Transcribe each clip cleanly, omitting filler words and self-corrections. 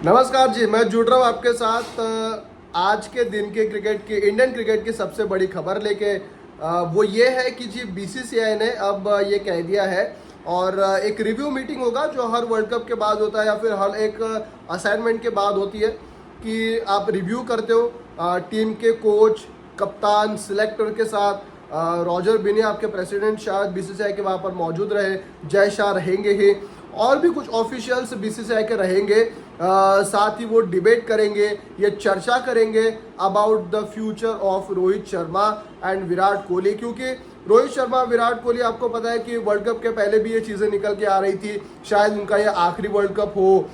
नमस्कार जी, मैं जुड़ रहा हूँ आपके साथ आज के दिन के क्रिकेट की इंडियन क्रिकेट की सबसे बड़ी खबर लेके। वो ये है कि जी बीसीसीआई ने अब ये कह दिया है और एक रिव्यू मीटिंग होगा जो हर वर्ल्ड कप के बाद होता है या फिर हर एक असाइनमेंट के बाद होती है कि आप रिव्यू करते हो टीम के कोच, कप्तान, सिलेक्टर के साथ। रॉजर बिनी आपके प्रेसिडेंट शायद बीसीसीआई के वहाँ पर मौजूद रहे, जय शाह रहेंगे ही, और भी कुछ ऑफिशियल्स बीसीसीआई के रहेंगे। साथ ही वो डिबेट करेंगे, ये चर्चा करेंगे about the future of Rohit Sharma and Virat Kohli. क्योंकि रोहित शर्मा, विराट कोहली, आपको पता है कि वर्ल्ड कप के पहले भी ये चीज़ें निकल के आ रही थी, शायद उनका ये आखिरी वर्ल्ड कप हो,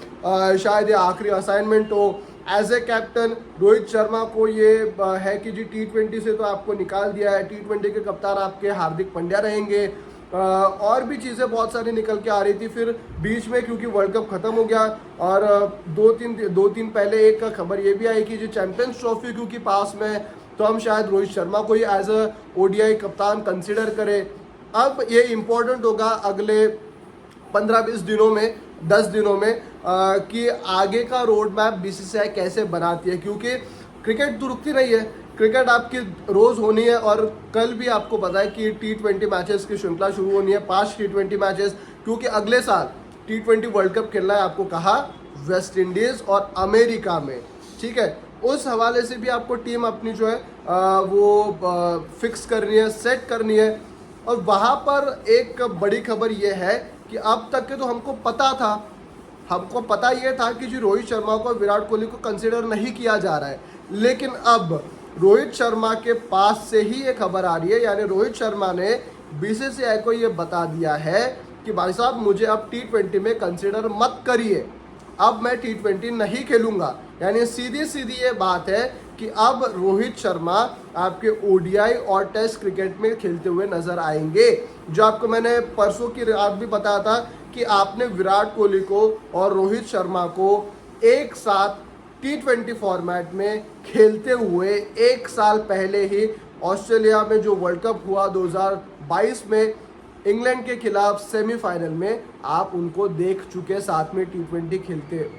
शायद ये आखिरी असाइनमेंट हो। As a captain Rohit Sharma को ये है कि जी T20 से तो आपको निकाल दिया है, T20 के कप्तान आपके हार्दिक पांड्या रहेंगे। और भी चीज़ें बहुत सारी निकल के आ रही थी। फिर बीच में क्योंकि वर्ल्ड कप ख़त्म हो गया और दो तीन पहले एक खबर ये भी आई कि जो चैंपियंस ट्रॉफी क्योंकि पास में है तो हम शायद रोहित शर्मा को ही एज अ ODI कप्तान कंसिडर करें। अब ये इम्पोर्टेंट होगा अगले 15-20 दिनों में, 10 दिनों में कि आगे का रोड मैप बीसीसीआई कैसे बनाती है। क्योंकि क्रिकेट तो रुकती नहीं है, क्रिकेट आपकी रोज़ होनी है। और कल भी आपको पता है कि T20 मैचेस की श्रृंखला शुरू होनी है, 5 T20 मैचेस, क्योंकि अगले साल T20 वर्ल्ड कप खेलना है, आपको कहा, वेस्ट इंडीज़ और अमेरिका में। ठीक है, उस हवाले से भी आपको टीम अपनी जो है वो फिक्स करनी है, सेट करनी है। और वहाँ पर एक बड़ी खबर ये है कि अब तक के तो हमको पता ये था कि जी रोहित शर्मा को, विराट कोहली को कंसिडर नहीं किया जा रहा है। लेकिन अब रोहित शर्मा के पास से ही ये खबर आ रही है, यानी रोहित शर्मा ने बीसीसीआई को ये बता दिया है कि भाई साहब मुझे अब T20 में कंसिडर मत करिए, अब मैं T20 नहीं खेलूंगा। यानी सीधी सीधी ये बात है कि अब रोहित शर्मा आपके ODI और टेस्ट क्रिकेट में खेलते हुए नजर आएंगे। जो आपको मैंने परसों की रात भी बताया था कि आपने विराट कोहली को और रोहित शर्मा को एक साथ T20 फॉर्मेट में खेलते हुए एक साल पहले ही ऑस्ट्रेलिया में जो वर्ल्ड कप हुआ 2022 में इंग्लैंड के खिलाफ सेमीफाइनल में, आप उनको देख चुके साथ में T20 खेलते।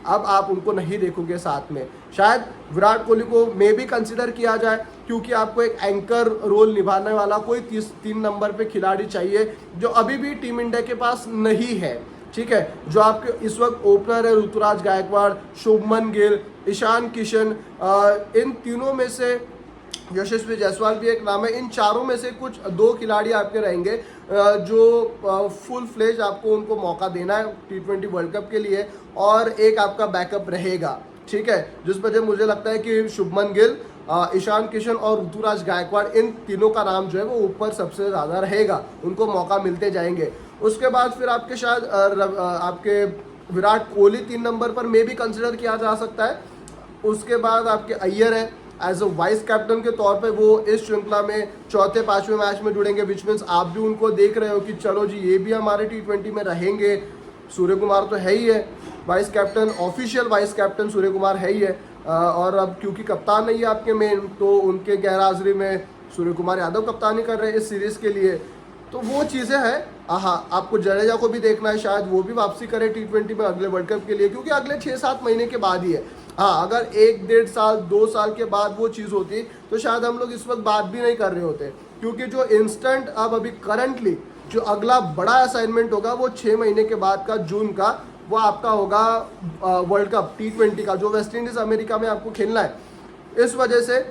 अब आप उनको नहीं देखोगे साथ में। शायद विराट कोहली को मे भी कंसिडर किया जाए क्योंकि आपको एक एंकर रोल निभाने वाला कोई 3 नंबर पे खिलाड़ी चाहिए जो अभी भी टीम इंडिया के पास नहीं है। ठीक है, जो आपके इस वक्त ओपनर है ऋतुराज गायकवाड़, शुभमन गिल, ईशान किशन, इन तीनों में से यशस्वी जायसवाल भी एक नाम है। इन चारों में से कुछ 2 खिलाड़ी आपके रहेंगे जो फुल फ्लेज आपको उनको मौका देना है T20 वर्ल्ड कप के लिए, और एक आपका बैकअप रहेगा। ठीक है, जिस वजह मुझे लगता है कि शुभमन गिल, ईशान किशन और ऋतुराज गायकवाड़, इन तीनों का नाम जो है वो ऊपर सबसे ज़्यादा रहेगा, उनको मौका मिलते जाएंगे। उसके बाद फिर आपके शायद आपके विराट कोहली 3 नंबर पर मे भी कंसिडर किया जा सकता है। उसके बाद आपके अय्यर है एज अ वाइस कैप्टन के तौर पे, वो इस श्रृंखला में 4-5वें मैच में जुड़ेंगे, विच मीन्स आप भी उनको देख रहे हो कि चलो जी ये भी हमारे T20 में रहेंगे। सूर्य कुमार तो है ही है vice captain, official vice captain Surya Kumar है ही है। और अब क्योंकि कप्तान नहीं है आपके मेन, तो उनके गैर हाजिरी में सूर्य कुमार यादव कप्तानी कर रहे हैं इस सीरीज़ के लिए। तो वो चीज़ें हैं। हाँ, आपको जडेजा को भी देखना है, शायद वो भी वापसी करे T20 में अगले वर्ल्ड कप के लिए, क्योंकि अगले 6-7 महीने के बाद ही है। हाँ, अगर 1-1.5 साल 2 साल के बाद वो चीज़ होती तो शायद हम लोग इस वक्त बात भी नहीं कर रहे होते। क्योंकि जो इंस्टेंट अब अभी करंटली जो अगला बड़ा असाइनमेंट होगा वो 6 महीने के बाद का, जून का, वो आपका होगा वर्ल्ड कप T20 का, जो वेस्ट इंडीज़ अमेरिका में आपको खेलना है। इस वजह से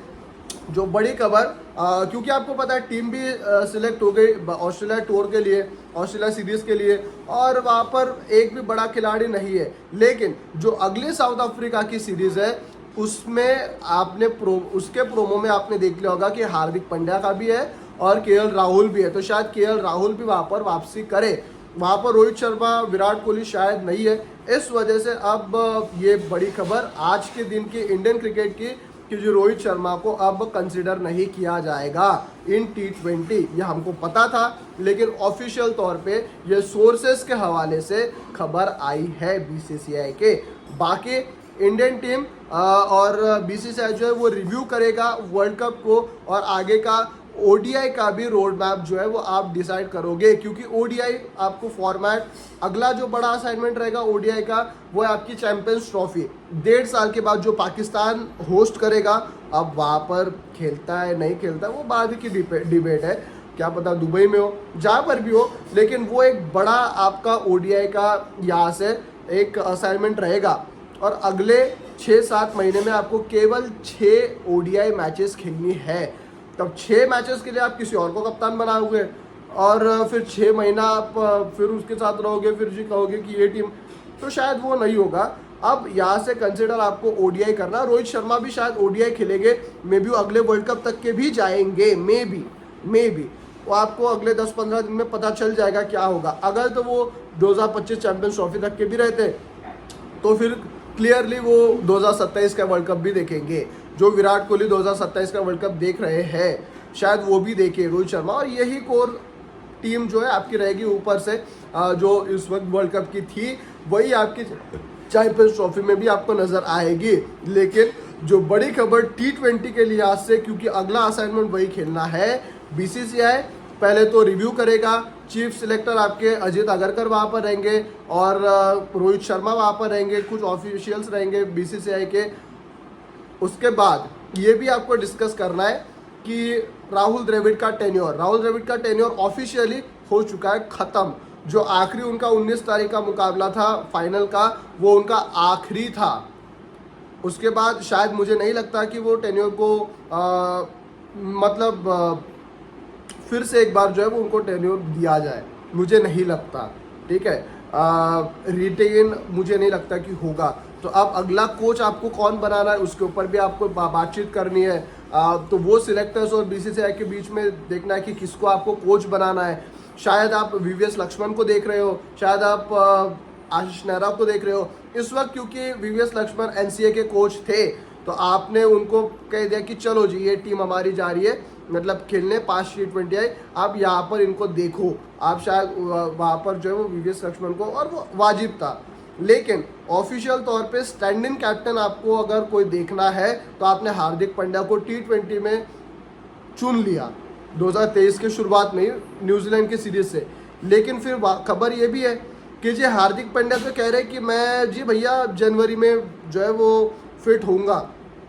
जो बड़ी खबर, क्योंकि आपको पता है टीम भी सिलेक्ट हो गई ऑस्ट्रेलिया टूर के लिए, ऑस्ट्रेलिया सीरीज़ के लिए, और वहाँ पर एक भी बड़ा खिलाड़ी नहीं है। लेकिन जो अगले साउथ अफ्रीका की सीरीज़ है उसमें आपने उसके प्रोमो में आपने देख लिया होगा कि हार्दिक पांड्या का भी है और KL राहुल भी है। तो शायद KL राहुल भी वहाँ पर वापसी करे। वहाँ पर रोहित शर्मा, विराट कोहली शायद नहीं है। इस वजह से अब ये बड़ी खबर आज के दिन की इंडियन क्रिकेट की कि जो रोहित शर्मा को अब कंसिडर नहीं किया जाएगा इन T20। ये हमको पता था, लेकिन ऑफिशियल तौर पे ये सोर्सेस के हवाले से खबर आई है बीसीसीआई के। बाकी इंडियन टीम और बीसीसीआई जो है वो रिव्यू करेगा वर्ल्ड कप को और आगे का ओडीआई का भी रोड मैप जो है वो आप डिसाइड करोगे, क्योंकि ओडीआई आपको फॉर्मेट, अगला जो बड़ा असाइनमेंट रहेगा ओडीआई का वो है आपकी चैंपियंस ट्रॉफी। 1.5 साल के बाद जो पाकिस्तान होस्ट करेगा, अब वहाँ पर खेलता है नहीं खेलता है वो बाद की डिबेट है, क्या पता दुबई में हो जहाँ पर भी हो, लेकिन वो एक बड़ा आपका ओडीआई का यहाँ से एक असाइनमेंट रहेगा। और अगले 6-7 महीने में आपको केवल 6 ओडीआई मैचेस खेलनी है। तब 6 मैचेस के लिए आप किसी और को कप्तान बनाओगे और फिर 6 महीना आप फिर उसके साथ रहोगे, फिर जी कहोगे कि ये टीम, तो शायद वो नहीं होगा। अब यहाँ से कंसिडर आपको ओडीआई करना। रोहित शर्मा भी शायद ओडीआई खेलेंगे, मे बी अगले वर्ल्ड कप तक के भी जाएंगे, मे बी वो आपको अगले 10-15 दिन में पता चल जाएगा क्या होगा। अगर तो वो 2025 चैंपियंस ट्रॉफी तक के भी रहते तो फिर क्लियरली वो 2027 का वर्ल्ड कप भी देखेंगे। जो विराट कोहली 2027 का वर्ल्ड कप देख रहे हैं शायद वो भी देखे रोहित शर्मा, और यही कोर टीम जो है आपकी रहेगी ऊपर से, जो इस वक्त वर्ल्ड कप की थी वही आपकी चैंपियंस ट्रॉफी में भी आपको नजर आएगी। लेकिन जो बड़ी खबर T20 के लिहाज से, क्योंकि अगला असाइनमेंट वही खेलना है, बीसीसीआई पहले तो रिव्यू करेगा, चीफ सिलेक्टर आपके अजीत अगरकर वहाँ पर रहेंगे और रोहित शर्मा वहाँ पर रहेंगे, कुछ ऑफिशियल्स रहेंगे बीसीसीआई के। उसके बाद ये भी आपको डिस्कस करना है कि राहुल द्रविड़ का टेन्योर ऑफिशियली हो चुका है ख़त्म। जो आखिरी उनका 19 तारीख का मुकाबला था फाइनल का, वो उनका आखिरी था। उसके बाद शायद मुझे नहीं लगता कि वो टेन्योर को फिर से एक बार जो है वो उनको टेन्योर दिया जाए, मुझे नहीं लगता, ठीक है। रिटेन मुझे नहीं लगता कि होगा। तो अब अगला कोच आपको कौन बनाना है उसके ऊपर भी आपको बातचीत करनी है। तो वो सिलेक्टर्स और बीसीसीआई के बीच में देखना है कि किसको आपको कोच बनाना है। शायद आप वीवीएस लक्ष्मण को देख रहे हो, शायद आप आशीष नेहरा को देख रहे हो इस वक्त, क्योंकि वीवीएस लक्ष्मण एनसीए के कोच थे तो आपने उनको कह दिया कि चलो जी ये टीम हमारी जा रही है, मतलब खेलने 5 T20 आई, आप यहाँ पर इनको देखो। आप शायद वहाँ पर जो है वो वीवीएस लक्ष्मण को, और वो वाजिब था। लेकिन ऑफिशियल तौर पे स्टैंड इन कैप्टन आपको अगर कोई देखना है तो आपने हार्दिक पांड्या को T20 में चुन लिया 2023 के शुरुआत में न्यूजीलैंड की सीरीज से। लेकिन फिर खबर ये भी है कि जी हार्दिक पांड्या तो कह रहे कि मैं जी भैया जनवरी में जो है वो फिट होऊंगा।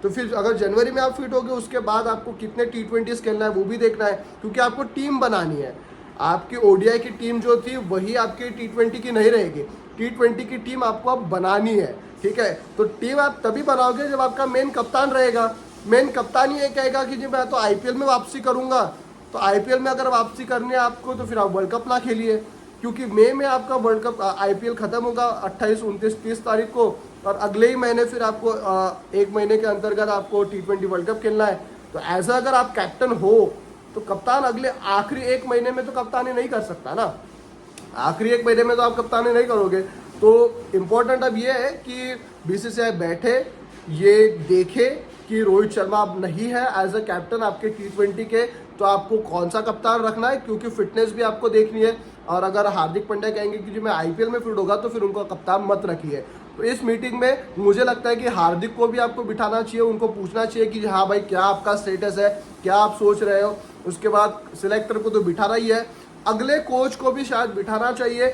तो फिर अगर जनवरी में आप फिट होगे उसके बाद आपको कितने T20s खेलना है वो भी देखना है, क्योंकि आपको टीम बनानी है। आपकी ओडीआई की टीम जो थी वही आपकी T20 की नहीं रहेगी, T20 की टीम आपको अब बनानी है, ठीक है। तो टीम आप तभी बनाओगे जब आपका मेन कप्तान रहेगा। मेन कप्तान ही ये कहेगा कि जी मैं तो आईपीएल में वापसी करूंगा, तो आईपीएल में अगर वापसी करनी है आपको तो फिर आप वर्ल्ड कप ना खेलिए, क्योंकि मई में आपका वर्ल्ड कप आईपीएल खत्म होगा 28, 29, 30 तारीख को, और अगले ही महीने फिर आपको 1 महीने के अंतर्गत आपको T20 वर्ल्ड कप खेलना है। तो ऐसा अगर आप कैप्टन हो तो कप्तान अगले आखिरी 1 महीने में तो कप्तानी नहीं कर सकता ना, आखिरी 1 महीने में तो आप कप्तानी नहीं करोगे। तो इम्पोर्टेंट अब ये है कि बीसीसीआई बैठे, ये देखे कि रोहित शर्मा अब नहीं है एज अ कैप्टन आपके T20 के, तो आपको कौन सा कप्तान रखना है, क्योंकि फिटनेस भी आपको देखनी है। और अगर हार्दिक पांड्या कहेंगे कि जी मैं आईपीएल में फिट होगा तो फिर उनको कप्तान मत रखिए। तो इस मीटिंग में मुझे लगता है कि हार्दिक को भी आपको बिठाना चाहिए, उनको पूछना चाहिए कि हाँ भाई क्या आपका स्टेटस है, क्या आप सोच रहे हो। उसके बाद सिलेक्टर को तो बिठाना ही है, अगले कोच को भी शायद बिठाना चाहिए,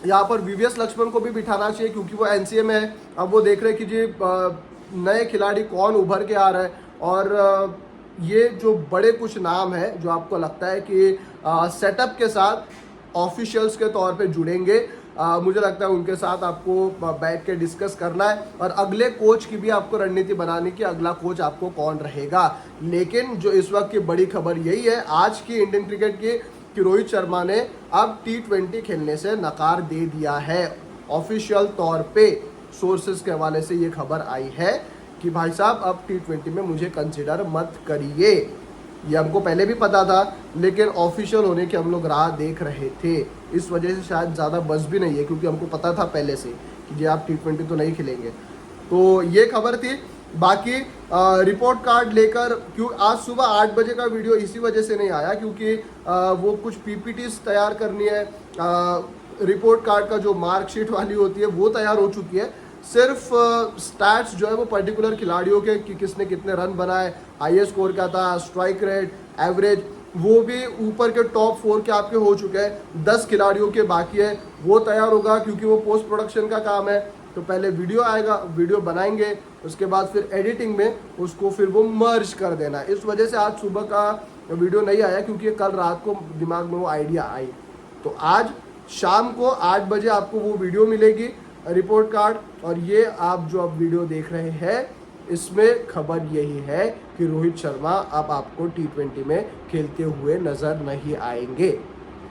यहाँ पर वीवीएस लक्ष्मण को भी बिठाना चाहिए क्योंकि वो एनसीए में है। अब वो देख रहे हैं कि जी नए खिलाड़ी कौन उभर के आ रहा है, और ये जो बड़े कुछ नाम है जो आपको लगता है कि सेटअप के साथ ऑफिशियल्स के तौर पे जुड़ेंगे, मुझे लगता है उनके साथ आपको बैठ के डिस्कस करना है, और अगले कोच की भी आपको रणनीति बनानी कि अगला कोच आपको कौन रहेगा। लेकिन जो इस वक्त की बड़ी खबर यही है आज की इंडियन क्रिकेट की, कि रोहित शर्मा ने अब T20 खेलने से नकार दे दिया है। ऑफिशियल तौर पे सोर्सेज के हवाले से ये खबर आई है कि भाई साहब अब T20 में मुझे कंसिडर मत करिए। ये हमको पहले भी पता था, लेकिन ऑफिशियल होने की हम लोग राह देख रहे थे, इस वजह से शायद ज़्यादा बस भी नहीं है, क्योंकि हमको पता था पहले से कि जी आप T20 तो नहीं खेलेंगे। तो ये खबर थी। बाकी रिपोर्ट कार्ड लेकर, क्यों आज सुबह 8 बजे का वीडियो इसी वजह से नहीं आया, क्योंकि वो कुछ पीपीटीज तैयार करनी है। रिपोर्ट कार्ड का जो मार्कशीट वाली होती है वो तैयार हो चुकी है, सिर्फ स्टैट्स जो है वो पर्टिकुलर खिलाड़ियों के कि किसने कितने रन बनाए हाईएस्ट स्कोर क्या था, स्ट्राइक रेट, एवरेज, वो भी ऊपर के टॉप 4 के आपके हो चुके हैं। 10 खिलाड़ियों के बाकी है, वो तैयार होगा क्योंकि वो पोस्ट प्रोडक्शन का काम है। तो पहले वीडियो आएगा, वीडियो बनाएंगे, उसके बाद फिर एडिटिंग में उसको फिर वो मर्ज कर देना। इस वजह से आज सुबह का वीडियो नहीं आया क्योंकि कल रात को दिमाग में वो आइडिया आई। तो आज शाम को 8 बजे आपको वो वीडियो मिलेगी, रिपोर्ट कार्ड। और ये आप जो अब वीडियो देख रहे हैं, इसमें खबर यही है कि रोहित शर्मा अब आपको T20 में खेलते हुए नजर नहीं आएंगे।